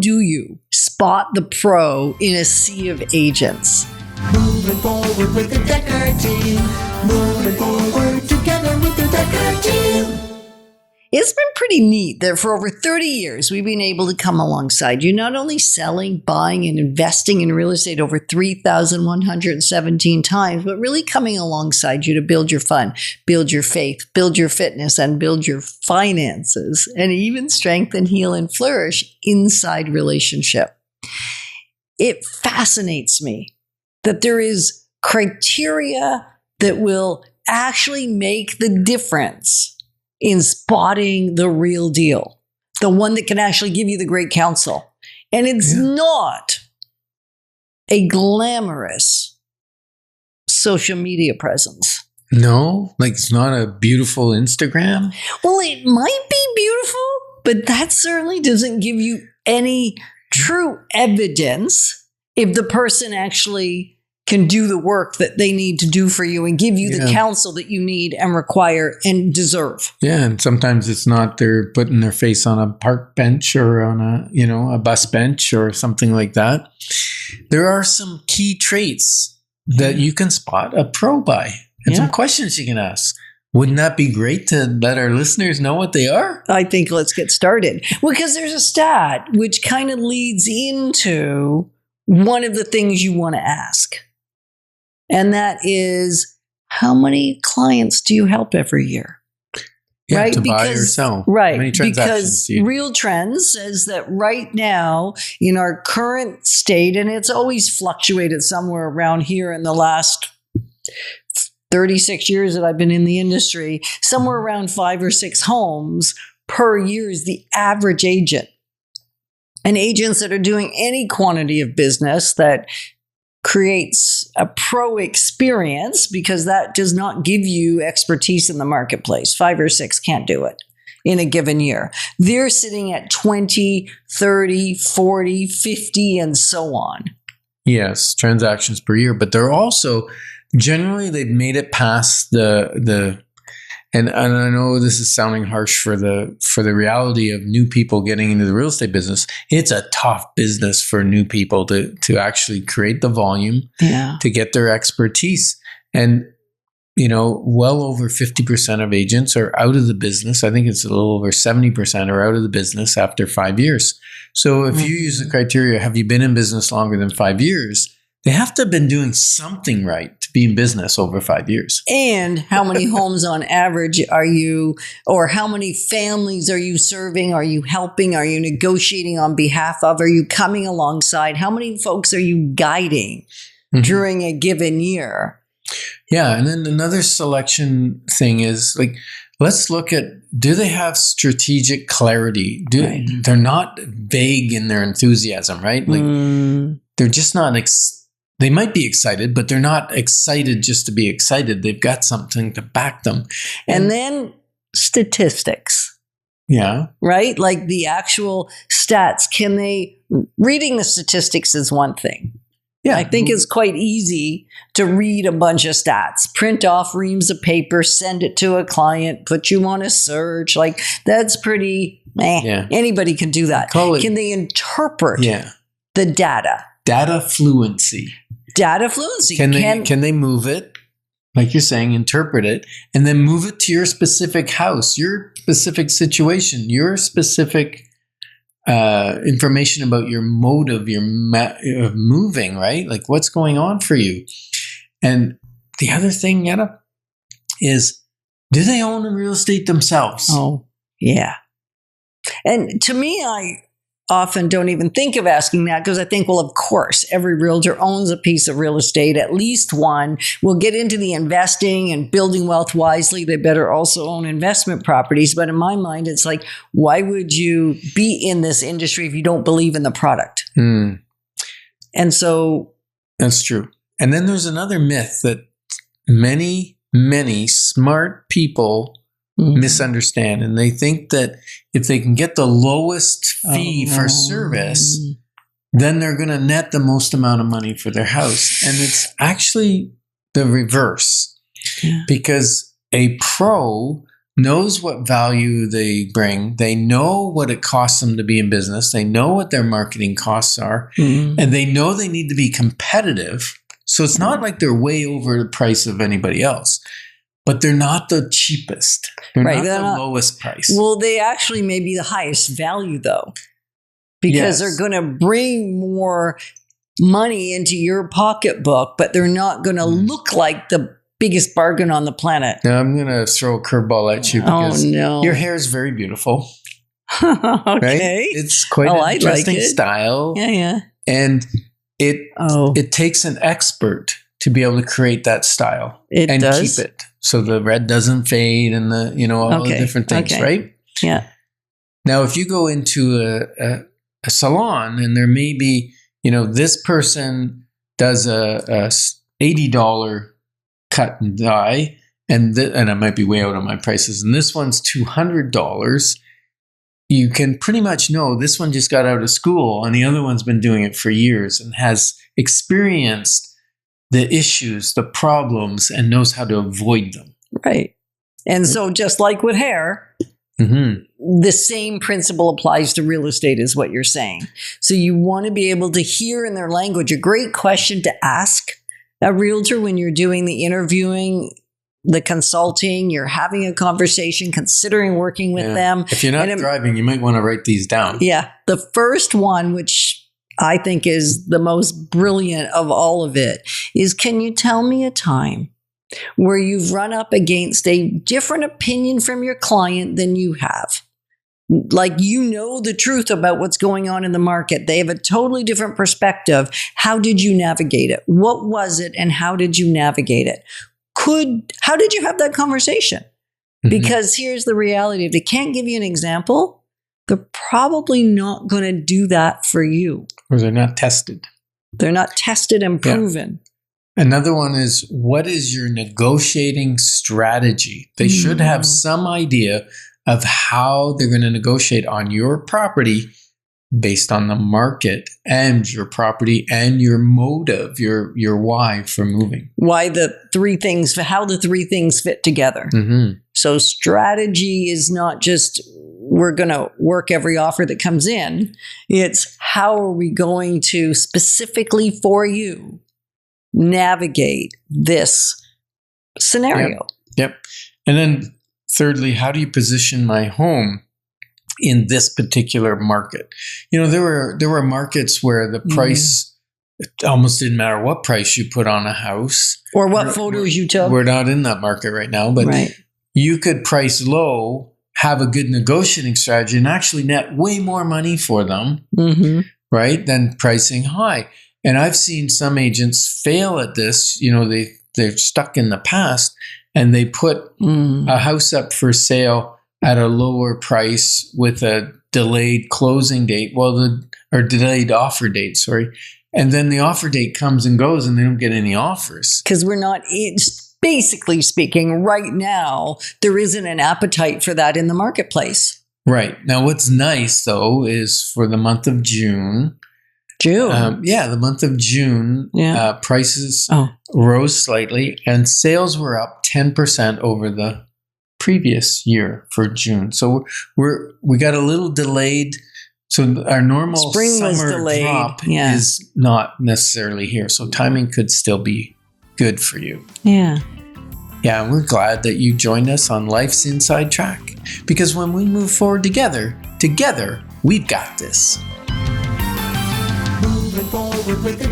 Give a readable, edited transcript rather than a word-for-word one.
do you spot the pro in a sea of agents? Moving forward with the Dekker team. Moving forward together with the Dekker team. It's been pretty neat that for over 30 years, we've been able to come alongside you, not only selling, buying, and investing in real estate over 3,117 times, but really coming alongside you to build your fun, build your faith, build your fitness, and build your finances, and even strengthen, heal, and flourish inside relationship. It fascinates me that there is criteria that will actually make the difference in spotting the real deal, the one that can actually give you the great counsel. And it's not a glamorous social media presence. No, like it's not a beautiful Instagram. Well, it might be beautiful, but that certainly doesn't give you any true evidence if the person actually can do the work that they need to do for you and give you the counsel that you need and require and deserve. Yeah, and sometimes it's not they're putting their face on a park bench or on a bus bench or something like that. There are some key traits that you can spot a pro by and some questions you can ask. Wouldn't that be great to let our listeners know what they are? I think let's get started. Because there's a stat which kind of leads into one of the things you want to ask. And that is, how many clients do you help every year? Yeah, right? To buy or sell. Right. How many transactions because Real Trends says that right now in our current state, and it's always fluctuated somewhere around here in the last 36 years that I've been in the industry, somewhere around 5 or 6 homes per year is the average agent. And agents that are doing any quantity of business that creates a pro experience, because that does not give you expertise in the marketplace. 5 or 6 can't do it in a given year. They're sitting at 20, 30, 40, 50, and so on. Yes, transactions per year. But they're also, generally, they've made it past and I know this is sounding harsh for the reality of new people getting into the real estate business. It's a tough business for new people to actually create the volume, to get their expertise. And, well over 50% of agents are out of the business. I think it's a little over 70% are out of the business after 5 years. So if you use the criteria, have you been in business longer than 5 years? They have to have been doing something right to be in business over 5 years. And how many homes on average are you, or how many families are you serving? Are you helping? Are you negotiating on behalf of? Are you coming alongside? How many folks are you guiding during a given year? Yeah. And then another selection thing is like, let's look at, do they have strategic clarity? They're not vague in their enthusiasm, right? Like they're just not they might be excited, but they're not excited just to be excited. They've got something to back them. And then statistics. Yeah. Right? Like the actual stats. Reading the statistics is one thing. Yeah. I think it's quite easy to read a bunch of stats, print off reams of paper, send it to a client, put you on a search. Like that's pretty, anybody can do that. Can they interpret the data? Data fluency. Data fluency. Can they move it, like you're saying, interpret it, and then move it to your specific house, your specific situation, your specific information about your mode of of moving, right? Like what's going on for you. And the other thing, Yetta, is do they own the real estate themselves? Oh, yeah. And to me, I often don't even think of asking that because I think, well, of course, every realtor owns a piece of real estate, at least one. We'll get into the investing and building wealth wisely. They better also own investment properties. But in my mind, it's like, why would you be in this industry if you don't believe in the product? And so. That's true. And then there's another myth that many, many smart people misunderstand. And they think that if they can get the lowest fee for service, then they're going to net the most amount of money for their house. And it's actually the reverse. Because a pro knows what value they bring. They know what it costs them to be in business. They know what their marketing costs are. Mm-hmm. And they know they need to be competitive. So it's not like they're way over the price of anybody else. But they're not the cheapest. They're not the lowest price. Well, they actually may be the highest value, though. Because they're going to bring more money into your pocketbook, but they're not going to look like the biggest bargain on the planet. Now, I'm going to throw a curveball at you because your hair is very beautiful. Okay. Right? It's quite an interesting style. Yeah. And it takes an expert to be able to create that style and keep it. So the red doesn't fade and all the different things, right? Yeah. Now, if you go into a salon and there may be, this person does a $80 cut and dye, and I might be way out on my prices, and this one's $200, you can pretty much know this one just got out of school and the other one's been doing it for years and has experienced the issues, the problems, and knows how to avoid them. Right. And so just like with hair, the same principle applies to real estate is what you're saying. So you want to be able to hear in their language. A great question to ask a realtor when you're doing the interviewing, the consulting, you're having a conversation, considering working with them. If you're not driving, you might want to write these down. Yeah. The first one, which I think is the most brilliant of all of it, is, can you tell me a time where you've run up against a different opinion from your client than you have? Like, the truth about what's going on in the market. They have a totally different perspective. How did you navigate it? What was it and how did you navigate it? How did you have that conversation? Because here's the reality. If they can't give you an example, they're probably not going to do that for you. Or they're not tested. They're not tested and proven. Another one is, what is your negotiating strategy? They should have some idea of how they're going to negotiate on your property based on the market and your property and your motive, your why for moving. How the three things fit together. So strategy is not just, we're going to work every offer that comes in. It's, how are we going to specifically for you navigate this scenario? Yep. And then thirdly, how do you position my home in this particular market? There were markets where the price, it almost didn't matter what price you put on a house. Or what photos you took. We're not in that market right now, but you could price low, have a good negotiating strategy, and actually net way more money for them, right, than pricing high. And I've seen some agents fail at this. They're stuck in the past, and they put a house up for sale at a lower price with a delayed closing date, or delayed offer date, sorry. And then the offer date comes and goes and they don't get any offers. Because we're not, basically speaking, right now, there isn't an appetite for that in the marketplace. Right. Now, what's nice, though, is for the month of June. The month of June, prices rose slightly and sales were up 10% over the previous year for June. So we got a little delayed. So our normal summer drop is not necessarily here. So timing could still be good for you. Yeah. Yeah, we're glad that you joined us on Life's Inside Track, because when we move forward together, we've got this. Moving forward with the